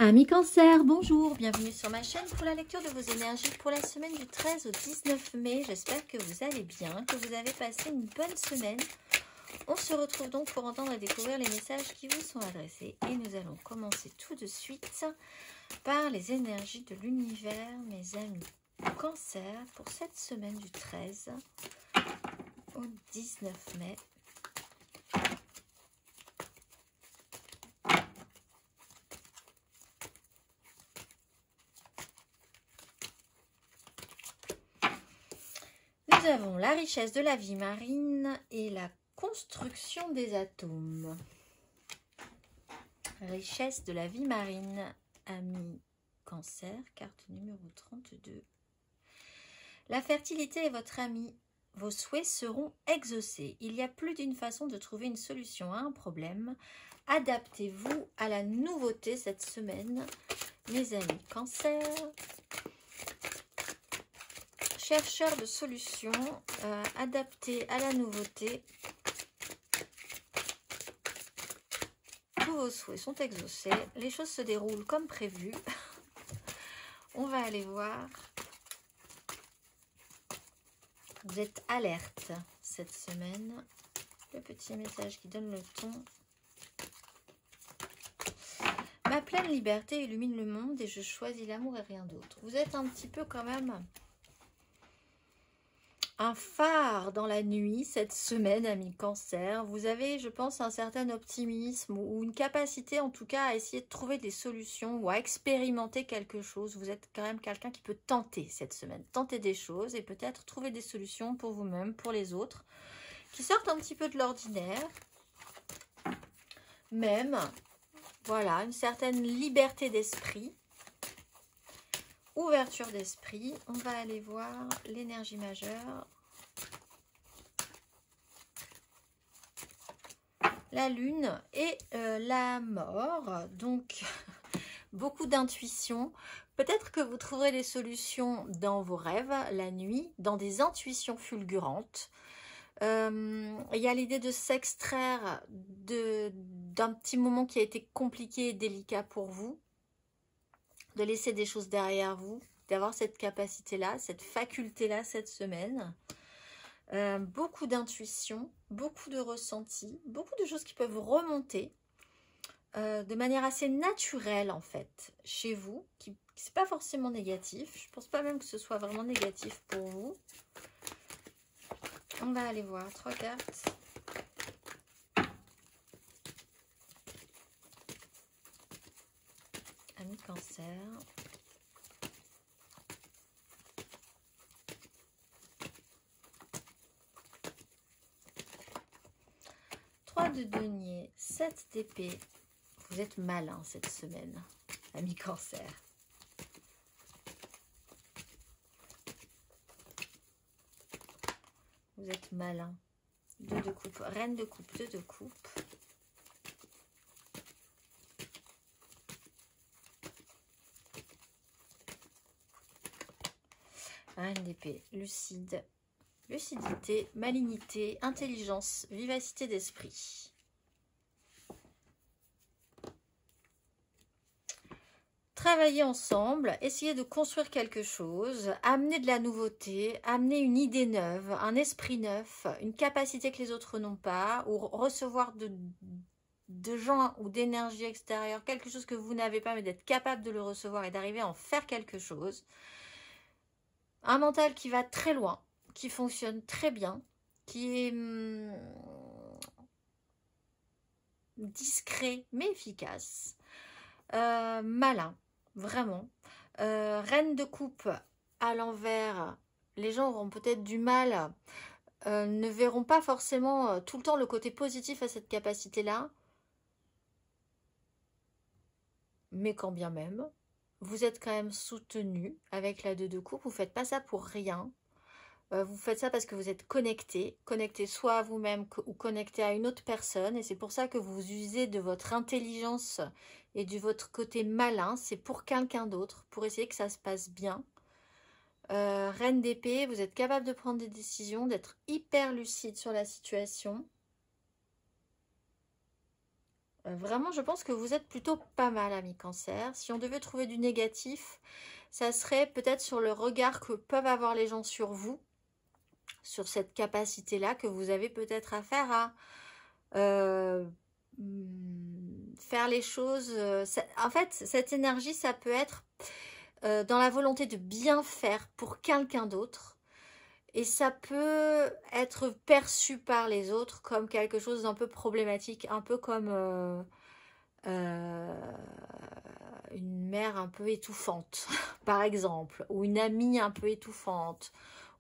Amis Cancer, bonjour, bienvenue sur ma chaîne pour la lecture de vos énergies pour la semaine du 13 au 19 mai. J'espère que vous allez bien, que vous avez passé une bonne semaine. On se retrouve donc pour entendre et découvrir les messages qui vous sont adressés. Et nous allons commencer tout de suite par les énergies de l'univers, mes amis Cancer, pour cette semaine du 13 au 19 mai. Nous avons la richesse de la vie marine et la construction des atomes. Richesse de la vie marine, ami Cancer, carte numéro 32. La fertilité est votre ami. Vos souhaits seront exaucés. Il y a plus d'une façon de trouver une solution à un problème. Adaptez-vous à la nouveauté cette semaine, mes amis Cancer. Chercheur de solutions, adapté à la nouveauté. Tous vos souhaits sont exaucés. Les choses se déroulent comme prévu. On va aller voir. Vous êtes alerte cette semaine. Le petit message qui donne le ton. Ma pleine liberté illumine le monde et je choisis l'amour et rien d'autre. Vous êtes un petit peu quand même un phare dans la nuit cette semaine, amis Cancer. Vous avez, je pense, un certain optimisme ou une capacité en tout cas à essayer de trouver des solutions ou à expérimenter quelque chose. Vous êtes quand même quelqu'un qui peut tenter cette semaine, tenter des choses et peut-être trouver des solutions pour vous-même, pour les autres, qui sortent un petit peu de l'ordinaire. Même, voilà, une certaine liberté d'esprit. Ouverture d'esprit, on va aller voir l'énergie majeure. La lune et la mort, donc beaucoup d'intuition. Peut-être que vous trouverez des solutions dans vos rêves, la nuit, dans des intuitions fulgurantes. Il y a l'idée de s'extraire d'un petit moment qui a été compliqué et délicat pour vous. De laisser des choses derrière vous, d'avoir cette capacité-là, cette faculté-là cette semaine. Beaucoup d'intuition, beaucoup de ressenti, beaucoup de choses qui peuvent remonter de manière assez naturelle en fait, chez vous, qui c'est pas forcément négatif. Je pense pas même que ce soit vraiment négatif pour vous. On va aller voir 3 cartes. Amis Cancer. De denier, 7 d'épée. Vous êtes malin cette semaine, amis Cancer. Vous êtes malin. 2 de coupe, reine de coupe, 2 de coupe. Reine d'épée, lucide. Lucidité, malignité, intelligence, vivacité d'esprit. Travailler ensemble, essayer de construire quelque chose, amener de la nouveauté, amener une idée neuve, un esprit neuf, une capacité que les autres n'ont pas, ou recevoir de gens ou d'énergie extérieure, quelque chose que vous n'avez pas, mais d'être capable de le recevoir et d'arriver à en faire quelque chose. Un mental qui va très loin, qui fonctionne très bien, qui est discret mais efficace, malin, vraiment. Reine de coupe à l'envers, les gens auront peut-être du mal, ne verront pas forcément tout le temps le côté positif à cette capacité-là, mais quand bien même, vous êtes quand même soutenu avec la 2 de coupe, vous ne faites pas ça pour rien. Vous faites ça parce que vous êtes connecté soit à vous-même ou connecté à une autre personne. Et c'est pour ça que vous usez de votre intelligence et de votre côté malin. C'est pour quelqu'un d'autre, pour essayer que ça se passe bien. Reine d'épée, vous êtes capable de prendre des décisions, d'être hyper lucide sur la situation. Vraiment, je pense que vous êtes plutôt pas mal, ami Cancer. Si on devait trouver du négatif, ça serait peut-être sur le regard que peuvent avoir les gens sur vous, sur cette capacité-là que vous avez peut-être à faire à faire les choses. En fait, cette énergie, ça peut être dans la volonté de bien faire pour quelqu'un d'autre. Et ça peut être perçu par les autres comme quelque chose d'un peu problématique, un peu comme une mère un peu étouffante, par exemple, ou une amie un peu étouffante,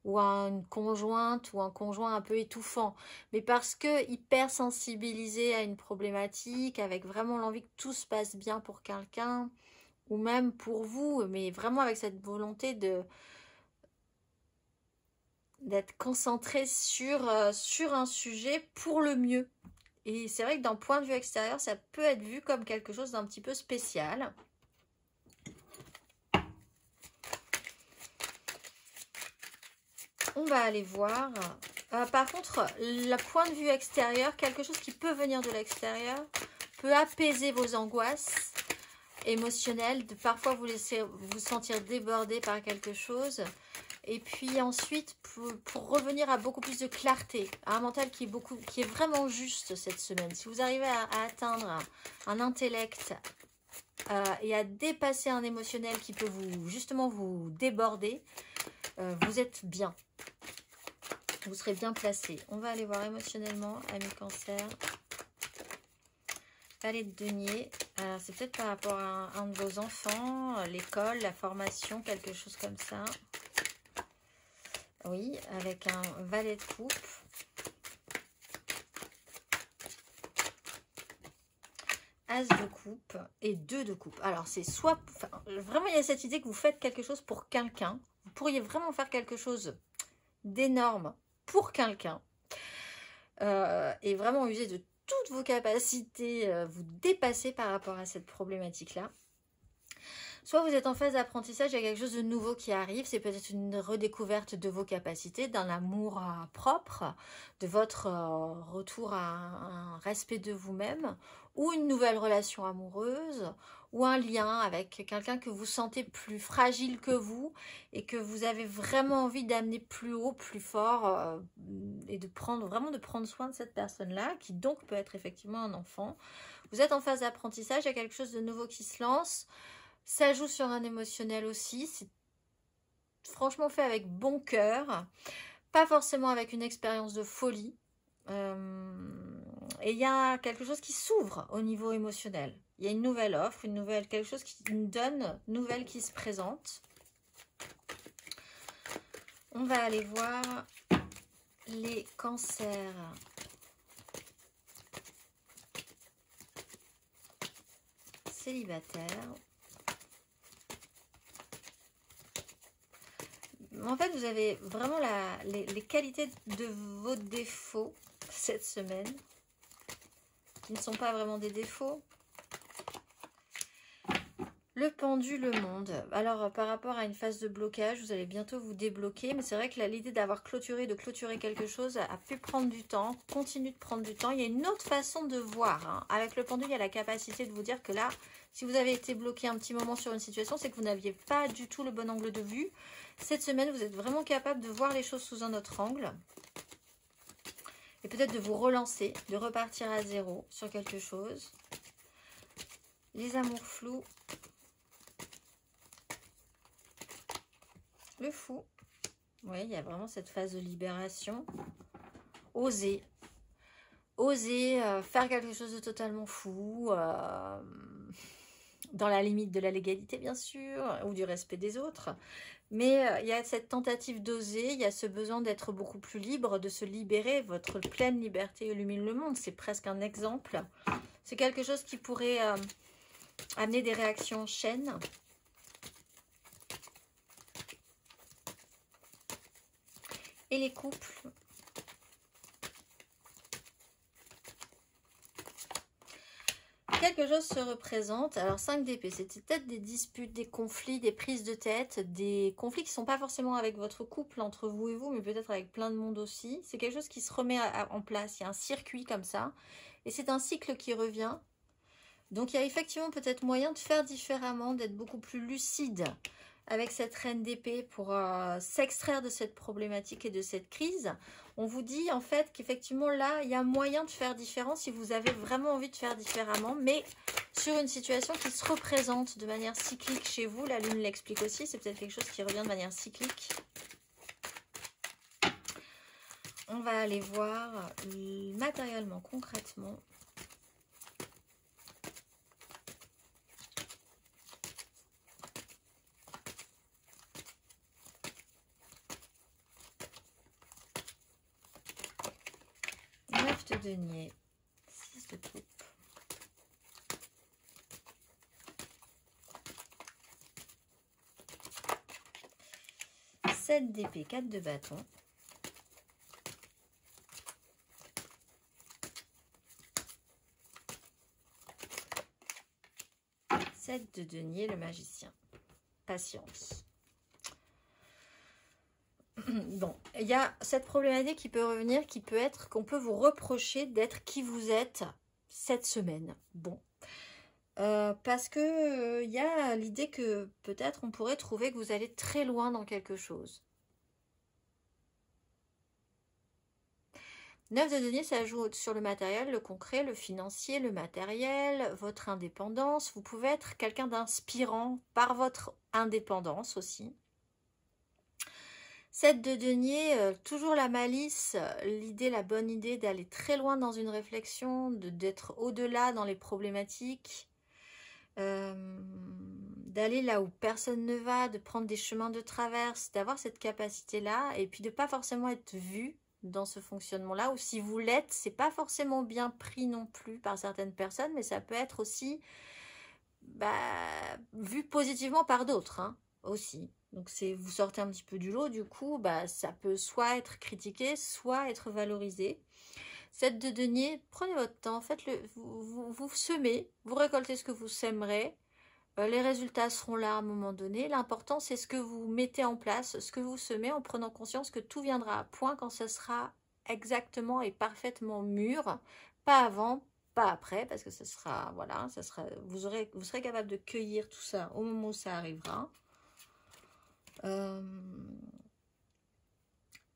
ou une conjointe ou un conjoint un peu étouffant, mais parce que hyper sensibilisé à une problématique, avec vraiment l'envie que tout se passe bien pour quelqu'un, ou même pour vous, mais vraiment avec cette volonté d'être concentré sur un sujet pour le mieux. Et c'est vrai que d'un point de vue extérieur, ça peut être vu comme quelque chose d'un petit peu spécial. On va aller voir. Par contre, le point de vue extérieur, quelque chose qui peut venir de l'extérieur, peut apaiser vos angoisses émotionnelles, de parfois vous laisser vous sentir débordé par quelque chose. Et puis ensuite, pour revenir à beaucoup plus de clarté, à un mental qui est vraiment juste cette semaine. Si vous arrivez à atteindre un intellect et à dépasser un émotionnel qui peut justement vous déborder, vous êtes bien. Vous serez bien placé. On va aller voir émotionnellement, ami Cancer. Valet de denier. C'est peut-être par rapport à un de vos enfants, l'école, la formation, quelque chose comme ça. Oui, avec un valet de coupe. As de coupe et 2 de coupe. Alors, c'est soit... Enfin, vraiment, il y a cette idée que vous faites quelque chose pour quelqu'un. Vous pourriez vraiment faire quelque chose d'énorme pour quelqu'un. Et vraiment user de toutes vos capacités, vous dépasser par rapport à cette problématique-là. Soit vous êtes en phase d'apprentissage, il y a quelque chose de nouveau qui arrive, c'est peut-être une redécouverte de vos capacités, d'un amour propre, de votre retour à un respect de vous-même, ou une nouvelle relation amoureuse, ou un lien avec quelqu'un que vous sentez plus fragile que vous, et que vous avez vraiment envie d'amener plus haut, plus fort, et de prendre soin de cette personne-là, qui donc peut être effectivement un enfant. Vous êtes en phase d'apprentissage, il y a quelque chose de nouveau qui se lance. Ça joue sur un émotionnel aussi, c'est franchement fait avec bon cœur, pas forcément avec une expérience de folie. Et il y a quelque chose qui s'ouvre au niveau émotionnel. Il y a une nouvelle offre, quelque chose une donne nouvelle qui se présente. On va aller voir les cancers. Célibataires. En fait, vous avez vraiment les qualités de vos défauts cette semaine, qui ne sont pas vraiment des défauts. Le pendu, le monde. Alors, par rapport à une phase de blocage, vous allez bientôt vous débloquer. Mais c'est vrai que l'idée d'avoir de clôturer quelque chose a pu prendre du temps, continue de prendre du temps. Il y a une autre façon de voir. Hein. Avec le pendu, il y a la capacité de vous dire que là, si vous avez été bloqué un petit moment sur une situation, c'est que vous n'aviez pas du tout le bon angle de vue. Cette semaine, vous êtes vraiment capable de voir les choses sous un autre angle. Et peut-être de vous relancer, de repartir à zéro sur quelque chose. Les amours flous. Le fou. Oui, il y a vraiment cette phase de libération. Oser. Oser faire quelque chose de totalement fou. Dans la limite de la légalité, bien sûr, ou du respect des autres. Mais il y a cette tentative d'oser, il y a ce besoin d'être beaucoup plus libre, de se libérer. Votre pleine liberté illumine le monde. C'est presque un exemple. C'est quelque chose qui pourrait amener des réactions en chaîne. Et les couples. Quelque chose se représente. Alors 5 d'épée, c'était peut-être des disputes, des conflits, des prises de tête, des conflits qui ne sont pas forcément avec votre couple, entre vous et vous, mais peut-être avec plein de monde aussi. C'est quelque chose qui se remet en place. Il y a un circuit comme ça. Et c'est un cycle qui revient. Donc, il y a effectivement peut-être moyen de faire différemment, d'être beaucoup plus lucide avec cette reine d'épée pour s'extraire de cette problématique et de cette crise. On vous dit en fait qu'effectivement là, il y a moyen de faire différent si vous avez vraiment envie de faire différemment, mais sur une situation qui se représente de manière cyclique chez vous. La lune l'explique aussi, c'est peut-être quelque chose qui revient de manière cyclique. On va aller voir matériellement, concrètement. De denier, 6 de coupe, sept d'épée, 4 de bâton, sept de denier, le magicien. Patience. Bon, il y a cette problématique qui peut revenir, qui peut être qu'on peut vous reprocher d'être qui vous êtes cette semaine. Bon, parce que il y a l'idée que peut-être on pourrait trouver que vous allez très loin dans quelque chose. 9 de denier, ça joue sur le matériel, le concret, le financier, le matériel, votre indépendance. Vous pouvez être quelqu'un d'inspirant par votre indépendance aussi. 7 de denier, toujours la malice, l'idée, la bonne idée d'aller très loin dans une réflexion, d'être au-delà dans les problématiques, d'aller là où personne ne va, de prendre des chemins de traverse, d'avoir cette capacité-là, et puis de ne pas forcément être vu dans ce fonctionnement-là, ou si vous l'êtes, c'est pas forcément bien pris non plus par certaines personnes, mais ça peut être aussi vu positivement par d'autres, hein, aussi. Donc vous sortez un petit peu du lot, du coup, ça peut soit être critiqué, soit être valorisé. 7 de denier, prenez votre temps, faites-le, vous semez, vous récoltez ce que vous sèmerez, les résultats seront là à un moment donné. L'important, c'est ce que vous mettez en place, ce que vous semez, en prenant conscience que tout viendra à point quand ce sera exactement et parfaitement mûr, pas avant, pas après, parce que ce sera, voilà, vous serez capable de cueillir tout ça au moment où ça arrivera.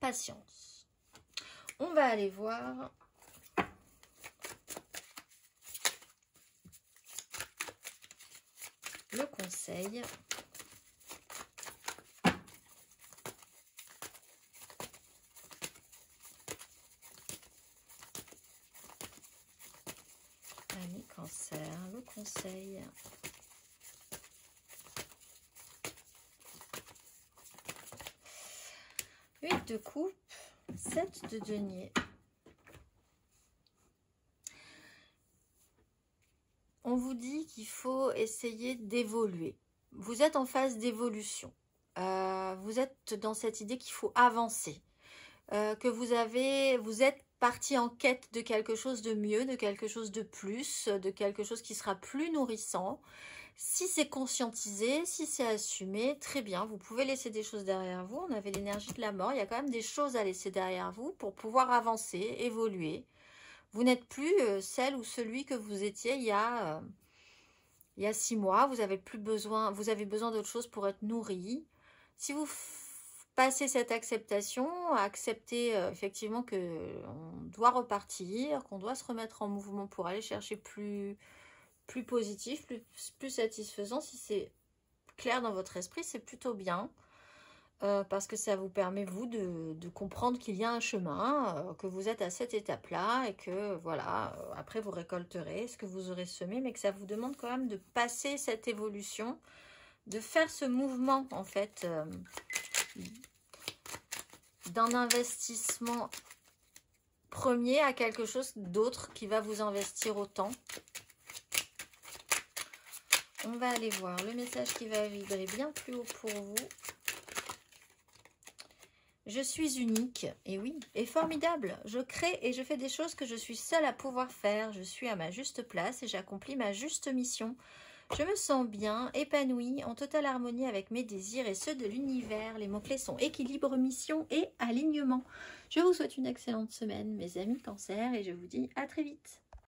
Patience. On va aller voir le conseil. Ami Cancer, le conseil. 8 de coupe, 7 de denier. On vous dit qu'il faut essayer d'évoluer. Vous êtes en phase d'évolution. Vous êtes dans cette idée qu'il faut avancer. Que vous êtes parti en quête de quelque chose de mieux, de quelque chose de plus, de quelque chose qui sera plus nourrissant. Si c'est conscientisé, si c'est assumé, très bien, vous pouvez laisser des choses derrière vous. On avait l'énergie de la mort, il y a quand même des choses à laisser derrière vous pour pouvoir avancer, évoluer. Vous n'êtes plus celle ou celui que vous étiez il y a 6 mois. Vous avez besoin d'autre chose pour être nourri. Si vous passez cette acceptation, accepter effectivement qu'on doit repartir, qu'on doit se remettre en mouvement pour aller chercher plus positif, plus satisfaisant. Si c'est clair dans votre esprit, c'est plutôt bien. Parce que ça vous permet, vous, de comprendre qu'il y a un chemin, que vous êtes à cette étape-là et que, voilà, après vous récolterez ce que vous aurez semé, mais que ça vous demande quand même de passer cette évolution, de faire ce mouvement, en fait, d'un investissement premier à quelque chose d'autre qui va vous investir autant. On va aller voir le message qui va vibrer bien plus haut pour vous. Je suis unique, et oui, et formidable. Je crée et je fais des choses que je suis seule à pouvoir faire. Je suis à ma juste place et j'accomplis ma juste mission. Je me sens bien, épanouie, en totale harmonie avec mes désirs et ceux de l'univers. Les mots-clés sont équilibre, mission et alignement. Je vous souhaite une excellente semaine, mes amis Cancer, et je vous dis à très vite.